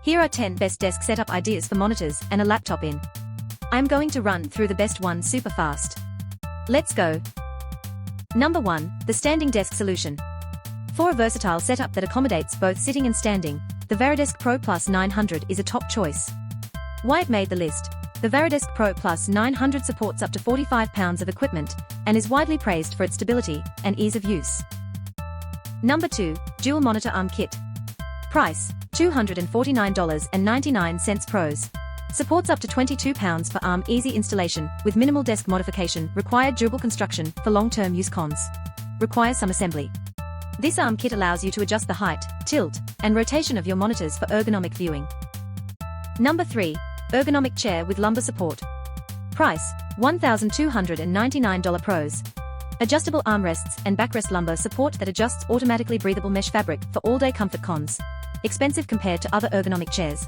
Here are 10 best desk setup ideas for monitors and a laptop in. I'm going to run through the best ones super fast. Let's go. Number 1, the standing desk solution. For a versatile setup that accommodates both sitting and standing, the Varidesk Pro Plus 900 is a top choice. Why it made the list? The Varidesk Pro Plus 900 supports up to 45 pounds of equipment and is widely praised for its stability and ease of use. Number 2, Dual Monitor Arm Kit. Price, $249.99 pros. Supports up to 22 pounds per arm, easy installation with minimal desk modification, required durable construction for long-term use. Cons. Requires some assembly. This arm kit allows you to adjust the height, tilt, and rotation of your monitors for ergonomic viewing. Number 3, Ergonomic Chair with Lumbar Support. Price, $1,299 pros. Adjustable armrests and backrest lumbar support that adjusts automatically, breathable mesh fabric for all-day comfort. Cons. Expensive compared to other ergonomic chairs.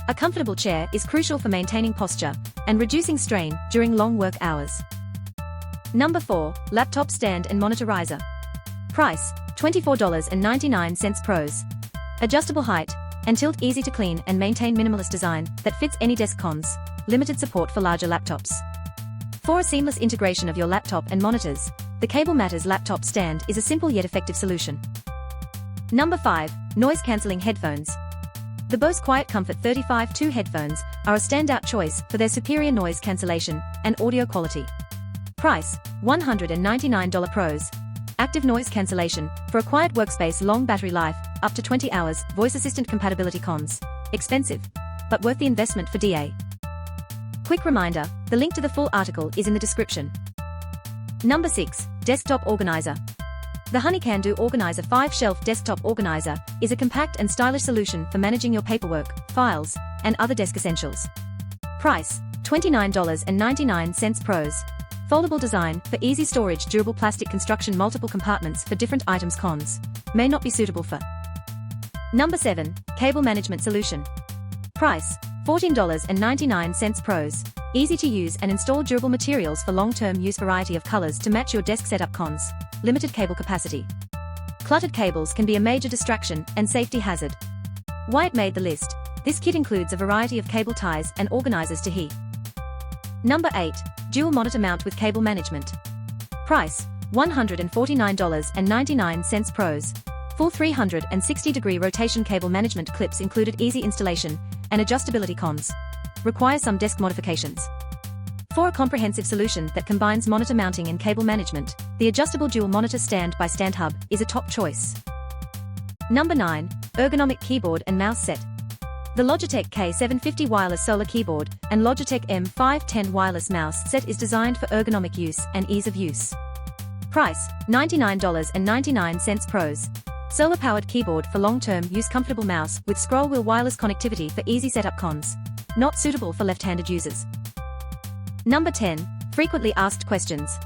A comfortable chair is crucial for maintaining posture and reducing strain during long work hours. Number 4, Laptop Stand and Monitor Riser. Price, $24.99 pros. Adjustable height and tilt, easy to clean and maintain, minimalist design that fits any desk. Cons. Limited support for larger laptops. For a seamless integration of your laptop and monitors, the Cable Matters Laptop Stand is a simple yet effective solution. Number 5, Noise Cancelling Headphones. The Bose Quiet Comfort 35-2 headphones are a standout choice for their superior noise cancellation and audio quality. Price, $199 pros. Active noise cancellation for a quiet workspace, long battery life, up to 20 hours, voice assistant compatibility. Cons. Expensive, but worth the investment for DA. Quick reminder, the link to the full article is in the description. Number 6, Desktop Organizer. The Honeycan Organizer 5-shelf desktop organizer is a compact and stylish solution for managing your paperwork, files, and other desk essentials. Price, $29.99 pros. Foldable design for easy storage, durable plastic construction, multiple compartments for different items. Cons. May not be suitable for. Number 7, Cable Management Solution. Price, $14.99 pros. Easy to use and install, durable materials for long-term use, variety of colors to match your desk setup. Cons. Limited cable capacity. Cluttered cables can be a major distraction and safety hazard. Why it made the list? This kit includes a variety of cable ties and organizers to he. Number 8, Dual Monitor Mount with Cable Management. Price, $149.99 pros. Full 360-degree rotation cable management clips included, easy installation and adjustability. Cons. Require some desk modifications. For a comprehensive solution that combines monitor mounting and cable management, the adjustable dual monitor stand by stand hub is a top choice. Number 9, Ergonomic Keyboard and Mouse Set. The Logitech K750 wireless solar keyboard and Logitech M510 wireless mouse set is designed for ergonomic use and ease of use. Price, $99.99 pros. Solar-powered keyboard for long-term use, comfortable mouse with scroll wheel, wireless connectivity for easy setup. Cons. Not suitable for left-handed users. Number 10, Frequently Asked Questions.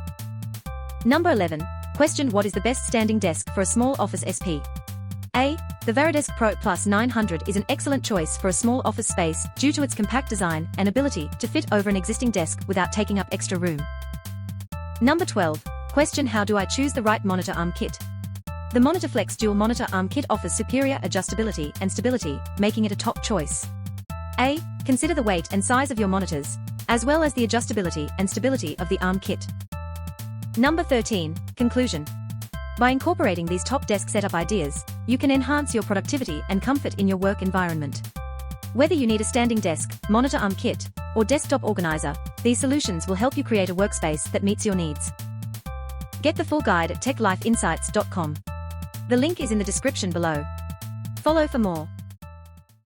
Number 11, question: what is the best standing desk for a small office SP? A. The Varidesk Pro Plus 900 is an excellent choice for a small office space due to its compact design and ability to fit over an existing desk without taking up extra room. Number 12, question: how do I choose the right monitor arm kit? The Monitor Flex Dual Monitor Arm Kit offers superior adjustability and stability, making it a top choice. A. Consider the weight and size of your monitors, as well as the adjustability and stability of the arm kit. Number 13, conclusion. By incorporating these top desk setup ideas, you can enhance your productivity and comfort in your work environment. Whether you need a standing desk, monitor arm kit, or desktop organizer, these solutions will help you create a workspace that meets your needs. Get the full guide at techlifeinsights.com. The link is in the description below. Follow for more.